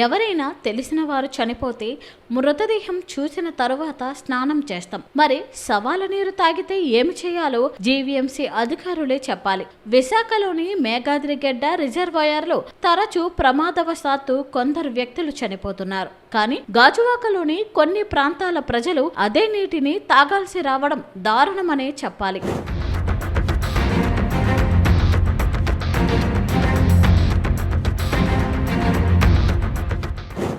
ఎవరైనా తెలిసిన వారు చనిపోతే మృతదేహం చూసిన తరువాత స్నానం చేస్తాం. మరి సవాల నీరు తాగితే ఏమి చేయాలో జీవీఎంసీ అధికారులే చెప్పాలి. విశాఖలోని మేఘాద్రిగడ్డ రిజర్వాయర్లో తరచూ ప్రమాదవశాత్తు కొందరు వ్యక్తులు చనిపోతున్నారు. కానీ గాజువాకలోని కొన్ని ప్రాంతాల ప్రజలు అదే నీటిని తాగాల్సి రావడం దారుణమనే చెప్పాలి.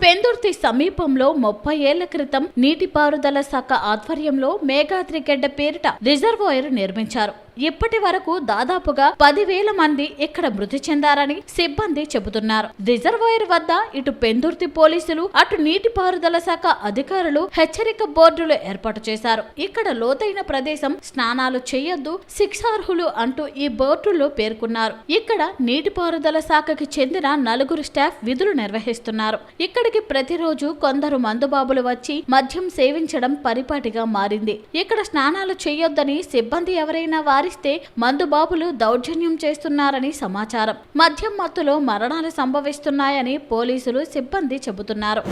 పెందుర్తి సమీపంలో 30 ఏళ్ల క్రితం నీటిపారుదల శాఖ ఆధ్వర్యంలో మేఘాద్రిగడ్డ పేరిట రిజర్వాయర్ నిర్మించారు. ఇప్పటి వరకు దాదాపుగా 10,000 మంది ఇక్కడ మృతి చెందారని సిబ్బంది చెబుతున్నారు. రిజర్వాయర్ వద్ద ఇటు పెందుర్తి పోలీసులు అటు నీటిపారుదల శాఖ అధికారులు హెచ్చరిక బోర్డులు ఏర్పాటు చేశారు. ఇక్కడ లోతైన ప్రదేశం, స్నానాలు చేయొద్దు, శిక్షార్హులు అంటూ ఈ బోర్డుల్లో పేర్కొన్నారు. ఇక్కడ నీటిపారుదల శాఖకి చెందిన 4 స్టాఫ్ విధులు నిర్వహిస్తున్నారు. ఇక్కడికి ప్రతిరోజు కొందరు మందుబాబులు వచ్చి మద్యం సేవించడం పరిపాటిగా మారింది. ఇక్కడ స్నానాలు చేయొద్దని సిబ్బంది ఎవరైనా వారిస్తే మందుబాబులు దౌర్జన్యం చేస్తున్నారని సమాచారం. మద్యం మత్తులో మరణాలు సంభవిస్తున్నాయని పోలీసులు సిబ్బంది చెబుతున్నారు.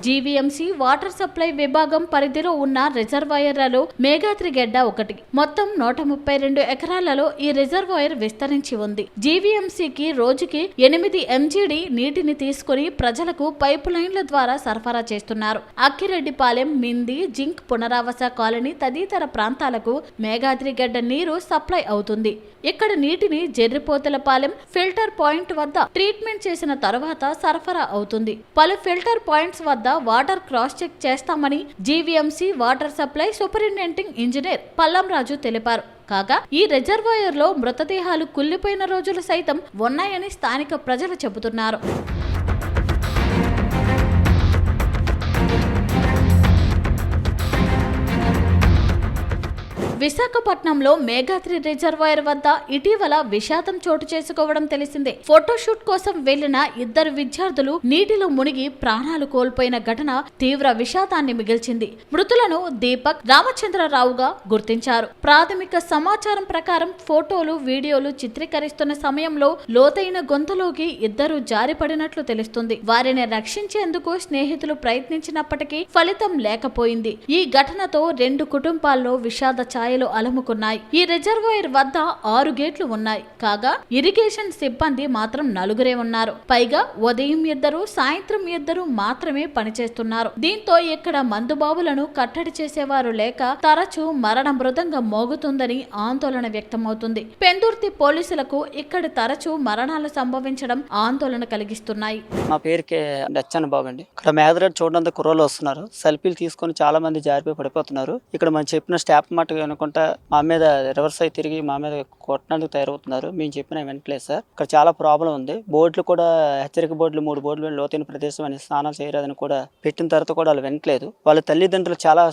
జీవీఎంసీ వాటర్ సప్లై విభాగం పరిధిలో ఉన్న రిజర్వాయర్లలో మేఘాద్రిగడ్డ ఒకటి. మొత్తం 132 ఎకరాలలో ఈ రిజర్వాయర్ విస్తరించి ఉంది. జీవీఎంసీకి రోజుకి 8 MGD నీటిని తీసుకుని ప్రజలకు పైపు లైన్ల ద్వారా సరఫరా చేస్తున్నారు. అక్కిరెడ్డిపాలెం, మింది, జింక్ పునరావాస కాలనీ తదితర ప్రాంతాలకు మేఘాద్రిగడ్డ నీరు సప్లై అవుతుంది. ఇక్కడ నీటిని జెర్రిపోతలపాలెం ఫిల్టర్ పాయింట్ వద్ద ట్రీట్మెంట్ చేసిన తర్వాత సరఫరా అవుతుంది. పలు ఫిల్టర్ పాయింట్స్ వద్ద వాటర్ క్రాస్ చెక్ చేస్తామని GVMC water supply superintending engineer Pallam Raju తెలిపారు. కాగా ఈ రిజర్వాయర్ లో మృతదేహాలు కుళ్లిపోయిన రోజులు సైతం ఉన్నాయని స్థానిక ప్రజలు చెబుతున్నారు. విశాఖపట్నంలో మేఘాద్రి రిజర్వాయర్ వద్ద ఇటీవల విషాదం చోటు చేసుకోవడం తెలిసిందే. ఫోటోషూట్ కోసం వెళ్లిన 2 విద్యార్థులు నీటిలో మునిగి ప్రాణాలు కోల్పోయిన ఘటన తీవ్ర విషాదాన్ని మిగిల్చింది. మృతులను దీపక్, రామచంద్రరావుగా గుర్తించారు. ప్రాథమిక సమాచారం ప్రకారం ఫోటోలు, వీడియోలు చిత్రీకరిస్తున్న సమయంలో లోతైన గొంతులోకి 2 జారిపడినట్లు తెలుస్తుంది. వారిని రక్షించేందుకు స్నేహితులు ప్రయత్నించినప్పటికీ ఫలితం లేకపోయింది. ఈ ఘటనతో 2 కుటుంబాల్లో విషాద అలముకున్నాయి. ఈ రిజర్వాయర్ వద్ద 6 గేట్లు ఉన్నాయి. కాగా ఇరిగేషన్ సిబ్బంది మాత్రం 4 ఉన్నారు. పైగా ఉదయం 2, సాయంత్రం 2 మాత్రమే పనిచేస్తున్నారు. దీంతో ఇక్కడ మందుబాబులను కట్టడి చేసేవారు లేక తరచూ మరణ మృదంగం మోగుతుందని ఆందోళన వ్యక్తమవుతుంది. పెందుర్తి పోలీసులకు ఇక్కడ తరచూ మరణాలు సంభవించడం ఆందోళన కలిగిస్తున్నాయి. మా పేరు దచ్చన్న బాబు అండి. ఇక్కడ మేదరెడ్ చూడడానికి కుర్రోలు వస్తున్నారు. సెల్ఫీలు తీసుకొని చాలా మంది జారిపోయి పడిపోతున్నారు. ఇక్కడ మనం చెప్పిన స్టాఫ్ మాట అనుకుంటా మా మీద రివర్స్ అయి తిరిగి మా మీద కొట్టడానికి తయారవుతున్నారు. మేము చెప్పిన వెంటలేదు సార్. ఇక్కడ చాలా ప్రాబ్లం ఉంది. బోర్డులు కూడా హెచ్చరిక బోర్డులు 3 బోర్డులు లోతైన ప్రదేశం అని స్నానాలు చేయరాదని కూడా పెట్టిన తర్వాత కూడా వాళ్ళు వెంటలేదు. వాళ్ళ తల్లిదండ్రులు చాలా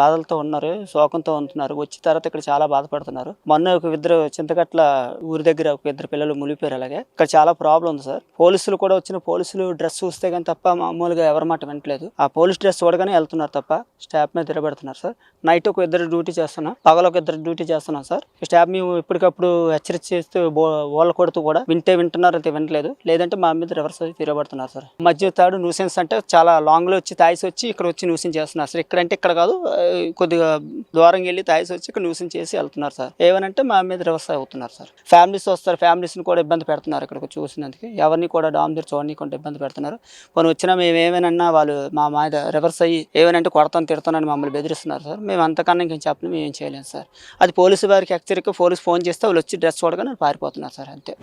బాధలతో ఉన్నారు, శోకంతో ఉంటున్నారు. వచ్చిన తర్వాత ఇక్కడ చాలా బాధపడుతున్నారు. మొన్న ఒక 2 చింతకట్ల ఊరి దగ్గర ఒక 2 పిల్లలు మునిగిపోయారు. అలాగే ఇక్కడ చాలా ప్రాబ్లం ఉంది సార్. పోలీసులు కూడా వచ్చిన పోలీసులు డ్రెస్ చూస్తే కానీ తప్ప మామూలుగా ఎవరి మాట వెంటలేదు. ఆ పోలీస్ డ్రెస్ చూడగానే వెళ్తున్నారు తప్ప స్టాఫ్ మీద తిరగబడుతున్నారు సార్. నైట్ ఒక 2 డ్యూటీ చేస్తున్నాం, పగల ఒక 2 డ్యూటీ చేస్తున్నాం సార్. స్టాఫ్ మేము ఇప్పటికప్పుడు హెచ్చరిక చేస్తూ వాళ్ళ కొడుతూ కూడా వింటున్నారు, అయితే వినట్లేదు. లేదంటే మా మీద రివర్స్ తిరగబడుతున్నారు సార్. మధ్య తాడు న్యూసెన్స్ అంటే చాలా లాంగ్ లో వచ్చి తాయిసి వచ్చి ఇక్కడ వచ్చి న్యూసెన్స్ చేస్తున్నారు సార్. ఇక్కడ అంటే ఇక్కడ కాదు, కొద్దిగా దూరంగా వెళ్ళి తాయిసి వచ్చి ఇక్కడ న్యూసెన్స్ చేసి వెళ్తున్నారు సార్. ఏమనంటే మా మీద రివర్స్ అవుతున్నారు సార్. ఫ్యామిలీస్ వస్తారు, ఫ్యామిలీస్ ని కూడా ఇబ్బంది పెడుతున్నారు. ఇక్కడికి చూసినందుకు ఎవరిని కూడా డామ్ దగ్గర చూడనీకుండా ఇబ్బంది పెడుతున్నారు. కొన్ని వచ్చినా మేము ఏమైనా వాళ్ళు మా మీద రివర్స్ అయ్యి ఏమైనా కొడతాను తిడతానని మమ్మల్ని బెదిరిస్తున్నారు సార్. మేము అంతకన్నా ఇంకేం చెప్పలేము, మేము ఏం చేయలేము సార్. అది పోలీసు వారికి హెచ్చరిక, పోలీసు ఫోన్ చేస్తే వాళ్ళు వచ్చి డ్రెస్ చూడగానే పారిపోతున్నారు సార్. అంతే.